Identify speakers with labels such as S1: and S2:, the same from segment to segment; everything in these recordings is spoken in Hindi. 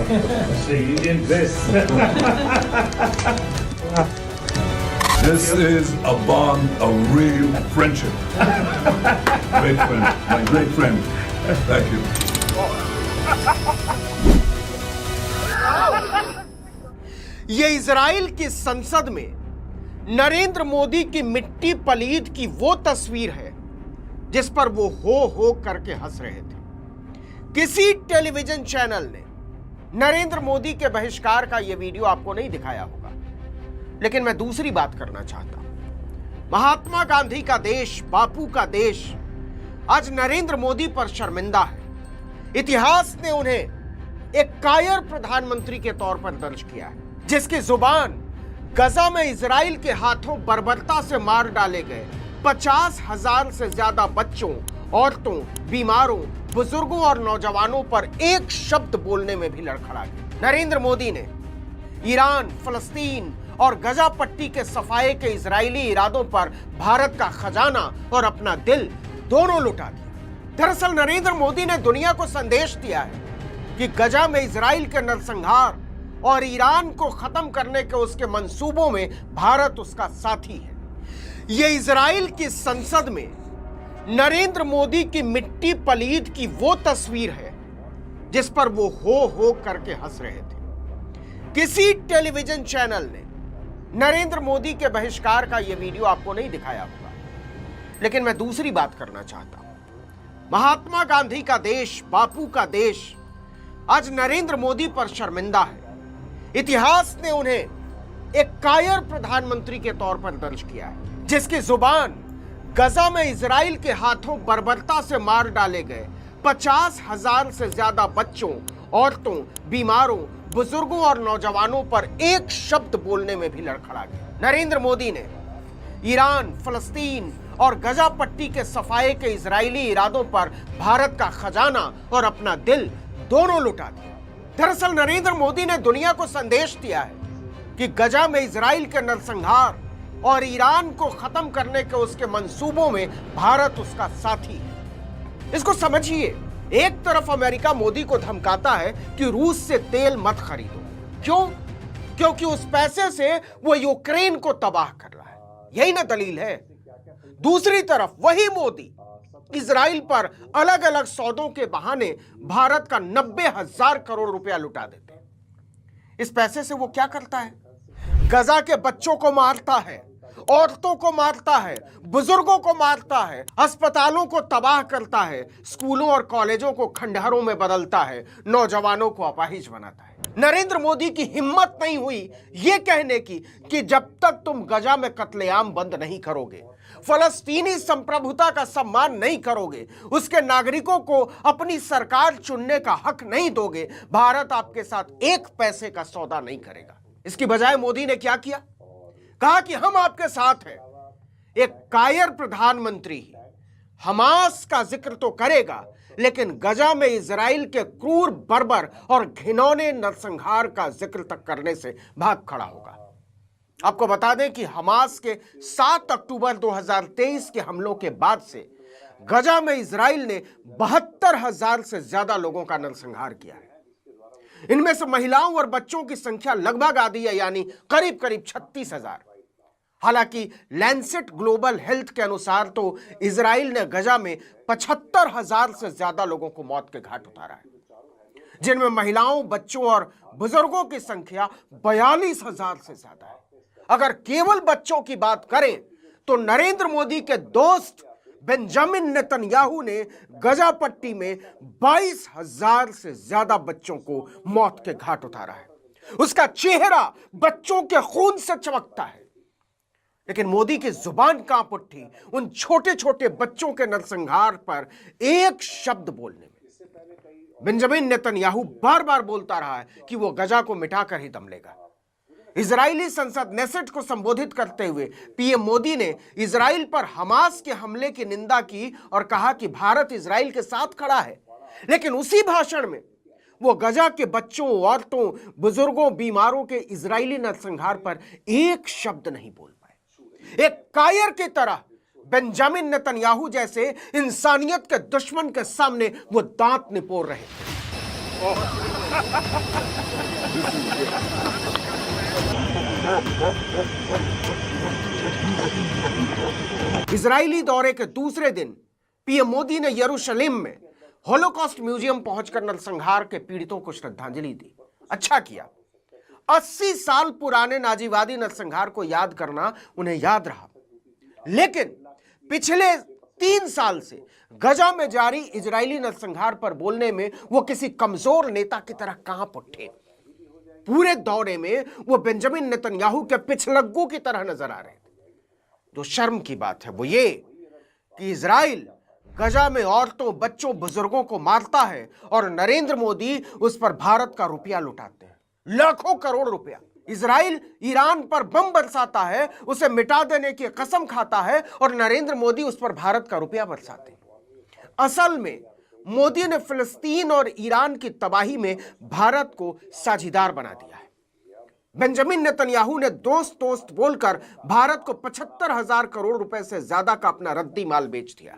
S1: See, you did this.
S2: This is a bond of real friendship. Great friend, my great friend. Thank you.
S3: ये इजराइल की संसद में नरेंद्र मोदी की मिट्टी पलीद की वो तस्वीर है जिस पर वो हो करके हंस रहे थे। किसी टेलीविजन चैनल ने नरेंद्र मोदी के बहिष्कार का यह वीडियो आपको नहीं दिखाया होगा, लेकिन मैं दूसरी बात करना चाहता हूं। महात्मा गांधी का देश, बापू का देश आज नरेंद्र मोदी पर शर्मिंदा है। इतिहास ने उन्हें एक कायर प्रधानमंत्री के तौर पर दर्ज किया है, जिसकी जुबान गजा में इजराइल के हाथों बर्बरता से मार डाले गए 50,000 से ज्यादा बच्चों, औरतों, बीमारों, बुजुर्गों और नौजवानों पर एक शब्द बोलने में भी लड़खड़ा गई। नरेंद्र मोदी ने ईरान, फलस्तीन और गजा पट्टी के सफाए के इजरायली इरादों पर भारत का खजाना और अपना दिल दोनों लुटा दिया। दरअसल नरेंद्र मोदी ने दुनिया को संदेश दिया है कि गजा में इजराइल के नरसंहार और ईरान को खत्म करने के उसके मंसूबों में भारत उसका साथी है। यह इजराइल की संसद में नरेंद्र मोदी की मिट्टी पलीद की वो तस्वीर है जिस पर वो हो करके हंस रहे थे। किसी टेलीविजन चैनल ने नरेंद्र मोदी के बहिष्कार का यह वीडियो आपको नहीं दिखाया होगा, लेकिन मैं दूसरी बात करना चाहता हूं। महात्मा गांधी का देश, बापू का देश आज नरेंद्र मोदी पर शर्मिंदा है। इतिहास ने उन्हें एक कायर प्रधानमंत्री के तौर पर दर्ज किया है, जिसकी जुबान गजा में इजराइल के हाथों बर्बरता से मार डाले गए 50,000 से ज्यादा बच्चों, औरतों, बीमारों, बुजुर्गों और नौजवानों पर एक शब्द बोलने में भी लड़खड़ा गया। नरेंद्र मोदी ने ईरान, फलस्तीन और गजा पट्टी के सफाए के इजरायली इरादों पर भारत का खजाना और अपना दिल दोनों लुटा दिया। दरअसल नरेंद्र मोदी ने दुनिया को संदेश दिया है कि गजा में इजराइल के नरसंहार और ईरान को खत्म करने के उसके मंसूबों में भारत उसका साथी है। इसको समझिए, एक तरफ अमेरिका मोदी को धमकाता है कि रूस से तेल मत खरीदो। क्यों? क्योंकि उस पैसे से वो यूक्रेन को तबाह कर रहा है। यही ना दलील है। दूसरी तरफ वही मोदी इजराइल पर अलग अलग सौदों के बहाने भारत का 90,000 करोड़ रुपया लुटा देते हैं। इस पैसे से वो क्या करता है? गजा के बच्चों को मारता है, औरतों को मारता है, बुजुर्गों को मारता है, अस्पतालों को तबाह करता है, स्कूलों और कॉलेजों को खंडहरों में बदलता है, नौजवानों को अपाहिज बनाता है। नरेंद्र मोदी की हिम्मत नहीं हुई यह कहने की कि जब तक तुम गजा में कत्लेआम बंद नहीं करोगे, फलस्तीनी संप्रभुता का सम्मान नहीं करोगे, उसके नागरिकों को अपनी सरकार चुनने का हक नहीं दोगे, भारत आपके साथ एक पैसे का सौदा नहीं करेगा। इसकी बजाय मोदी ने क्या किया? कहा कि हम आपके साथ हैं। एक कायर प्रधानमंत्री हमास का जिक्र तो करेगा, लेकिन गजा में इजराइल के क्रूर, बर्बर और घिनौने नरसंहार का जिक्र तक करने से भाग खड़ा होगा। आपको बता दें कि हमास के 7 अक्टूबर 2023 के हमलों के बाद से गजा में इजराइल ने 72,000 से ज्यादा लोगों का नरसंहार किया है। इनमें से महिलाओं और बच्चों की संख्या लगभग आधी है, यानी करीब करीब 36,000। हालांकि लैंसेट ग्लोबल हेल्थ के अनुसार तो इजराइल ने गजा में 75,000 से ज्यादा लोगों को मौत के घाट उतारा है, जिनमें महिलाओं, बच्चों और बुजुर्गों की संख्या 42,000 से ज्यादा है। अगर केवल बच्चों की बात करें तो नरेंद्र मोदी के दोस्त बेंजामिन नेतन्याहू ने गजा पट्टी में 22,000 से ज्यादा बच्चों को मौत के घाट उतारा है। उसका चेहरा बच्चों के खून से चमकता है, लेकिन मोदी की जुबान कांप उठी उन छोटे छोटे बच्चों के नरसंहार पर एक शब्द बोलने में। बेंजामिन नेतन्याहू बार बार बोलता रहा है कि वो गजा को मिटाकर ही दम लेगा। इजरायली संसद नेसेट को संबोधित करते हुए पीएम मोदी ने इजराइल पर हमास के हमले की निंदा की और कहा कि भारत इजराइल के साथ खड़ा है, लेकिन उसी भाषण में वो गजा के बच्चों, औरतों, बुजुर्गों, बीमारों के इजरायली नरसंहार पर एक शब्द नहीं बोल पाए। एक कायर की तरह बेंजामिन नेतन्याहू जैसे इंसानियत के दुश्मन के सामने वो दांत निपोर रहे थे। इजरायली दौरे के दूसरे दिन पीएम मोदी ने यरूशलेम में होलोकॉस्ट म्यूजियम पहुंचकर नरसंहार के पीड़ितों को श्रद्धांजलि दी। अच्छा किया। 80 साल पुराने नाजीवादी नरसंहार को याद करना उन्हें याद रहा, लेकिन पिछले 3 साल से गजा में जारी इजरायली नरसंहार पर बोलने में वो किसी कमजोर नेता की तरह कांप उठे। पूरे दौरे में वो बेंजामिन नेतन्याहू के पिछलग्गू की तरह नजर आ रहे थे। जो शर्म की बात है वो ये कि इजराइल गजा में औरतों, बच्चों, बुजुर्गों को मारता है और नरेंद्र मोदी उस पर भारत का रुपया लुटाते हैं, लाखों करोड़ रुपया। इजराइल ईरान पर बम बरसाता है, उसे मिटा देने की कसम खाता है और नरेंद्र मोदी उस पर भारत का रुपया बरसाते हैं। असल में मोदी ने फिलिस्तीन और ईरान की तबाही में भारत को साझीदार बना दिया है। बेंजामिन नेतन्याहू ने दोस्त दोस्त बोलकर भारत को 75,000 करोड़ रुपए से ज्यादा का अपना रद्दी माल बेच दिया,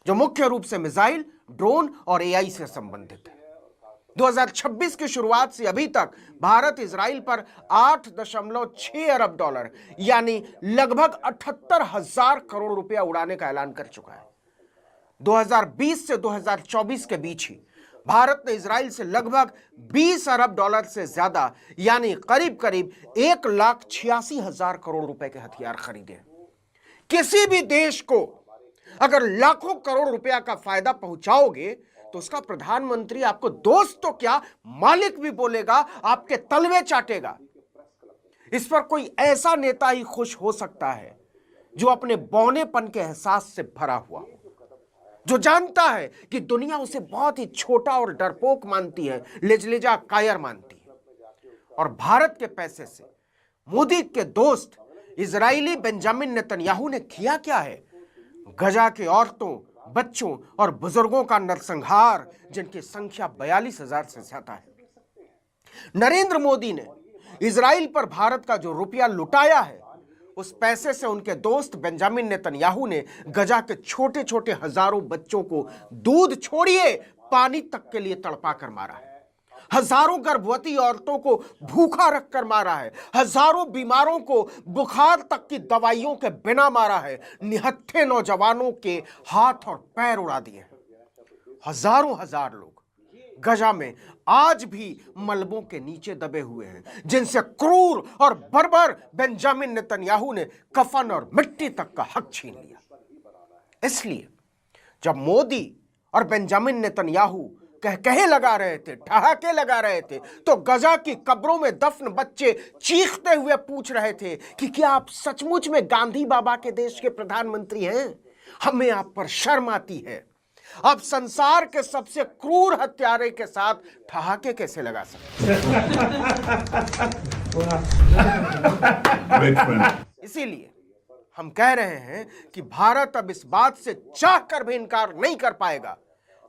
S3: जो मुख्य रूप से मिसाइल, ड्रोन और एआई से संबंधित है। 2026 की शुरुआत से अभी तक भारत इजराइल पर 8.6 अरब डॉलर यानी लगभग 78,000 करोड़ रुपया उड़ाने का ऐलान कर चुका है। 2020 से 2024 के बीच ही भारत ने इजराइल से लगभग 20 अरब डॉलर से ज्यादा यानी करीब करीब 1,86,000 करोड़ रुपए के हथियार खरीदे। किसी भी देश को अगर लाखों करोड़ रुपया का फायदा पहुंचाओगे तो उसका प्रधानमंत्री आपको दोस्त तो क्या मालिक भी बोलेगा, आपके तलवे चाटेगा। इस पर कोई ऐसा नेता ही खुश हो सकता है जो अपने बौनेपन के एहसास से भरा हुआ हो, जो जानता है कि दुनिया उसे बहुत ही छोटा और डरपोक मानती है, लिजलिजा कायर मानती है। और भारत के पैसे से मोदी के दोस्त इजरायली बेंजामिन नेतन्याहू ने किया क्या है? गजा के औरतों, बच्चों और बुजुर्गों का नरसंहार, जिनकी संख्या 42,000 से ज्यादा है। नरेंद्र मोदी ने इजराइल पर भारत का जो रुपया लुटाया है, उस पैसे से उनके दोस्त बेंजामिन नेतन्याहू ने गजा के छोटे छोटे हजारों बच्चों को दूध छोड़िए पानी तक के लिए तड़पा कर मारा है। हजारों गर्भवती औरतों को भूखा रखकर मारा है। हजारों बीमारों को बुखार तक की दवाइयों के बिना मारा है। निहत्थे नौजवानों के हाथ और पैर उड़ा दिए। हजारों हजार लोग गजा में आज भी मलबों के नीचे दबे हुए हैं, जिनसे क्रूर और बर्बर बेंजामिन नेतन्याहू ने कफन और मिट्टी तक का हक छीन लिया। इसलिए जब मोदी और बेंजामिन नेतन्याहू कहे लगा रहे थे, ठहाके लगा रहे थे, तो गजा की कब्रों में दफन बच्चे चीखते हुए पूछ रहे थे कि क्या आप सचमुच में गांधी बाबा के देश के प्रधानमंत्री हैं? हमें आप पर शर्म आती है। आप संसार के सबसे क्रूर हत्यारे के साथ ठहाके कैसे लगा सकते हैं? इसीलिए हम कह रहे हैं कि भारत अब इस बात से चाहकर भी इनकार नहीं कर पाएगा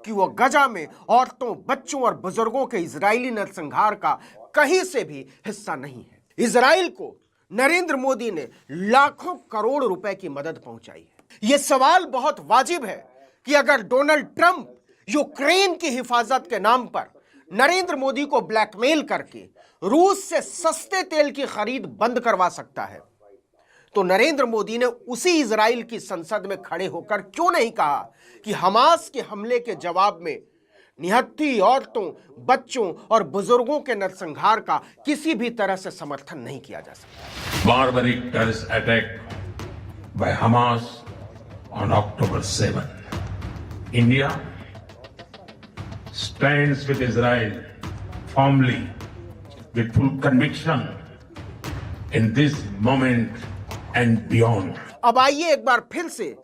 S3: कि वो गजा में औरतों, बच्चों और बुजुर्गों के इजरायली नरसंहार का कहीं से भी हिस्सा नहीं है। इजराइल को नरेंद्र मोदी ने लाखों करोड़ रुपए की मदद पहुंचाई है। यह सवाल बहुत वाजिब है कि अगर डोनाल्ड ट्रंप यूक्रेन की हिफाजत के नाम पर नरेंद्र मोदी को ब्लैकमेल करके रूस से सस्ते तेल की खरीद बंद करवा सकता है, तो नरेंद्र मोदी ने उसी इजराइल की संसद में खड़े होकर क्यों नहीं कहा कि हमास के हमले के जवाब में निहत्थी औरतों, बच्चों और बुजुर्गों के नरसंहार का किसी भी तरह से समर्थन नहीं किया जा सकता।
S4: Barbaric terrorist attack by Hamas on October 7. India stands with Israel firmly with full conviction in this moment and beyond.
S3: अब आइए एक बार फिर से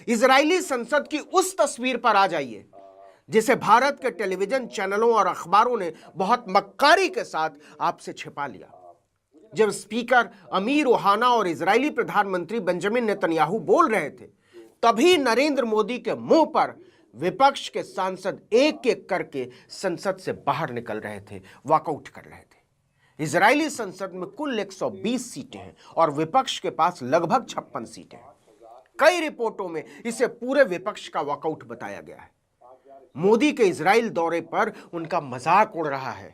S3: इजरायली संसद की उस तस्वीर पर आ जाइए जिसे भारत के टेलीविजन चैनलों और अखबारों ने बहुत मक्कारी के साथ आपसे छिपा लिया। जब स्पीकर अमीर ओहाना और इजरायली प्रधानमंत्री बेंजामिन नेतन्याहू बोल रहे थे, तभी नरेंद्र मोदी के मुंह पर विपक्ष के सांसद एक एक करके संसद से बाहर निकल रहे थे, वॉकआउट कर रहे थे। इजरायली संसद में कुल 120 सीटें हैं और विपक्ष के पास लगभग 56 सीटें हैं। कई रिपोर्टों में इसे पूरे विपक्ष का वॉकआउट बताया गया है। मोदी के इजराइल दौरे पर उनका मजाक उड़ रहा है।